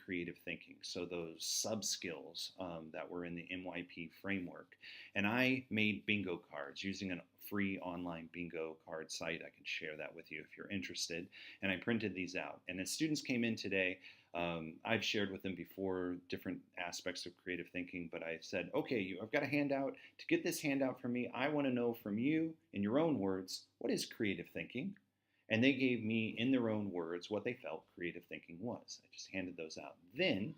creative thinking. So those sub-skills that were in the MYP framework. And I made bingo cards using a free online bingo card site. I can share that with you if you're interested. And I printed these out. And as students came in today, I've shared with them before different aspects of creative thinking, but I said, okay, I've got a handout. To get this handout from me, I want to know from you, in your own words, what is creative thinking? And they gave me, in their own words, what they felt creative thinking was. I just handed those out. Then,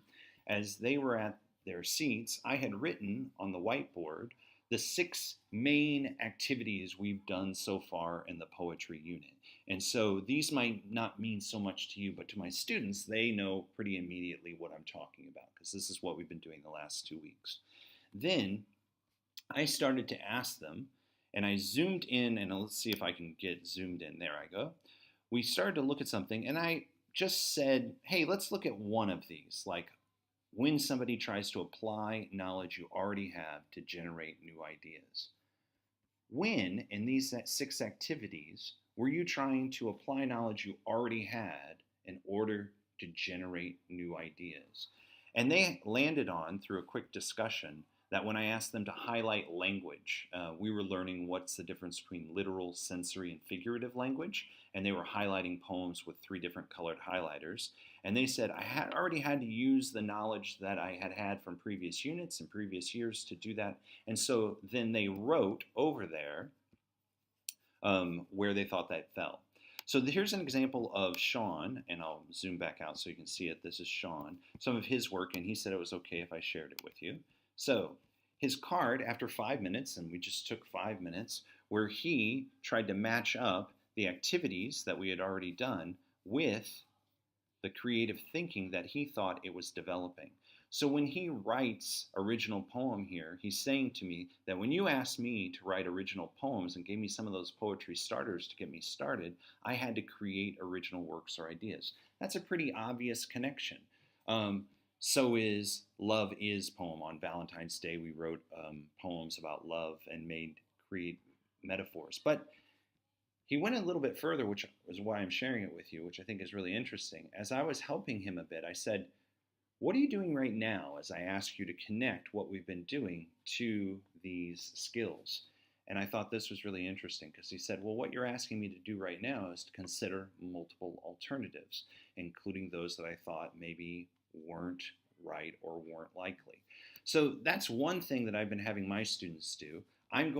as they were at their seats, I had written on the whiteboard the 6 main activities we've done so far in the poetry unit. And so these might not mean so much to you, but to my students, they know pretty immediately what I'm talking about, because this is what we've been doing the last 2 weeks. Then I started to ask them, and I zoomed in, and let's see if I can get zoomed in. There I go. We started to look at something, and I just said, hey, let's look at one of these, like when somebody tries to apply knowledge you already have to generate new ideas. When, in these 6 activities, were you trying to apply knowledge you already had in order to generate new ideas? And they landed on, through a quick discussion, that when I asked them to highlight language, we were learning what's the difference between literal, sensory, and figurative language, and they were highlighting poems with 3 different colored highlighters. And they said, I had already had to use the knowledge that I had had from previous units and previous years to do that. And so then they wrote over there where they thought that fell. So here's an example of Sean, and I'll zoom back out so you can see it. This is Sean, some of his work, and he said it was okay if I shared it with you. So his card, after 5 minutes, and we just took 5 minutes, where he tried to match up the activities that we had already done with the creative thinking that he thought it was developing. So when he writes original poem here, he's saying to me that when you asked me to write original poems and gave me some of those poetry starters to get me started, I had to create original works or ideas. That's a pretty obvious connection. So is Love Is poem. On Valentine's Day, we wrote poems about love and create metaphors. But he went a little bit further, which is why I'm sharing it with you, which I think is really interesting. As I was helping him a bit, I said, what are you doing right now as I ask you to connect what we've been doing to these skills? And I thought this was really interesting because he said, well, what you're asking me to do right now is to consider multiple alternatives, including those that I thought maybe weren't right or weren't likely. So that's one thing that I've been having my students do. I've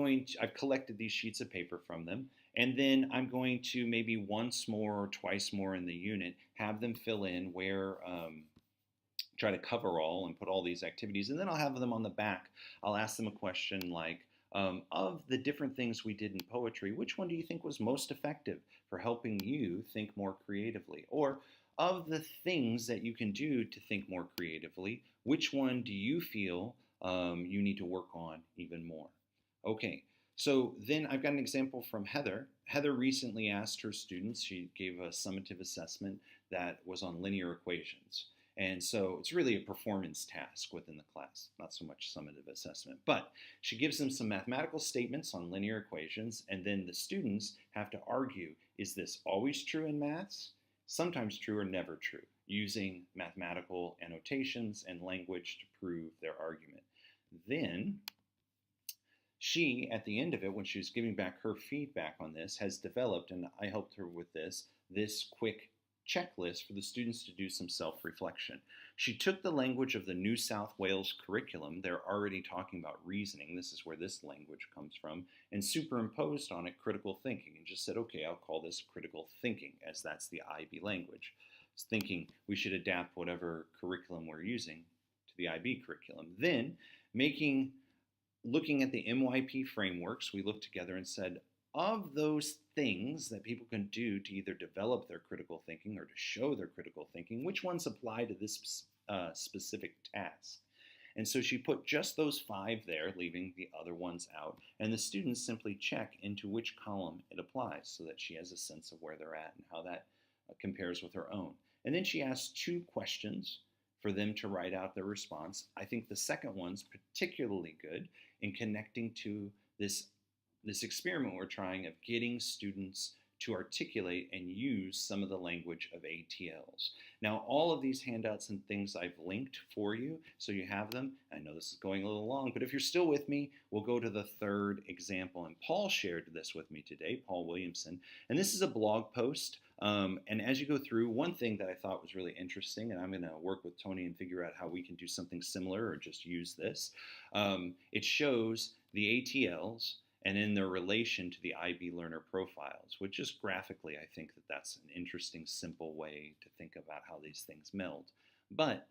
collected these sheets of paper from them, and then I'm going to maybe once more or twice more in the unit have them fill in where, try to cover all and put all these activities, and then I'll have them on the back. I'll ask them a question like, of the different things we did in poetry, which one do you think was most effective for helping you think more creatively? Or of the things that you can do to think more creatively, which one do you feel you need to work on even more? Okay, so then I've got an example from Heather. Heather recently asked her students, she gave a summative assessment that was on linear equations. And so it's really a performance task within the class, not so much summative assessment. But she gives them some mathematical statements on linear equations, and then the students have to argue, is this always true in maths? Sometimes true or never true, using mathematical annotations and language to prove their argument. Then she, at the end of it, when she was giving back her feedback on this, has developed, and I helped her with this quick checklist for the students to do some self-reflection. She took the language of the New South Wales curriculum, they're already talking about reasoning, this is where this language comes from, and superimposed on it critical thinking, and just said, okay, I'll call this critical thinking, as that's the IB language. It's thinking we should adapt whatever curriculum we're using to the IB curriculum. Then, looking at the MYP frameworks, we looked together and said, of those things that people can do to either develop their critical thinking or to show their critical thinking, which ones apply to this specific task? And so she put just those 5 there, leaving the other ones out, and the students simply check into which column it applies so that she has a sense of where they're at and how that compares with her own. And then she asked 2 questions for them to write out their response. I think the second one's particularly good in connecting to this experiment we're trying of getting students to articulate and use some of the language of ATLs. Now, all of these handouts and things I've linked for you, so you have them. I know this is going a little long, but if you're still with me, we'll go to the third example. And Paul shared this with me today, Paul Williamson. And this is a blog post. And as you go through, one thing that I thought was really interesting, and I'm going to work with Tony and figure out how we can do something similar or just use this, it shows the ATLs and in their relation to the IB learner profiles, which just graphically, I think that that's an interesting, simple way to think about how these things meld. But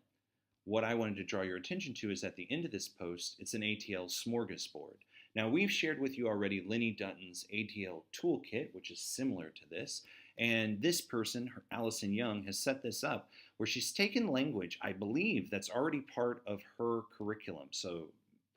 what I wanted to draw your attention to is at the end of this post, it's an ATL smorgasbord. Now, we've shared with you already Lenny Dutton's ATL toolkit, which is similar to this. And this person, Allison Young, has set this up where she's taken language, I believe, that's already part of her curriculum. So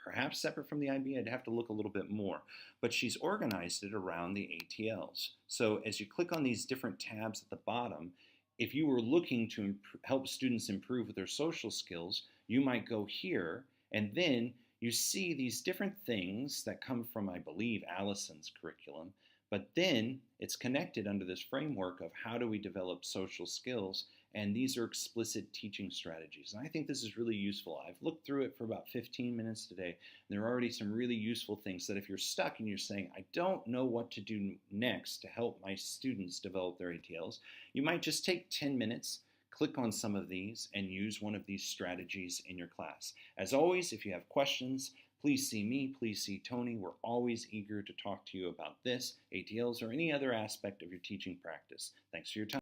perhaps separate from the IB, I'd have to look a little bit more. But she's organized it around the ATLs. So as you click on these different tabs at the bottom, if you were looking to help students improve with their social skills, you might go here, and then you see these different things that come from, I believe, Allison's curriculum. But then it's connected under this framework of how do we develop social skills, and these are explicit teaching strategies. And I think this is really useful. I've looked through it for about 15 minutes today, and there are already some really useful things that if you're stuck and you're saying, I don't know what to do next to help my students develop their ATLs, you might just take 10 minutes, click on some of these, and use one of these strategies in your class. As always, if you have questions, please see me, please see Tony. We're always eager to talk to you about this, ATLs, or any other aspect of your teaching practice. Thanks for your time.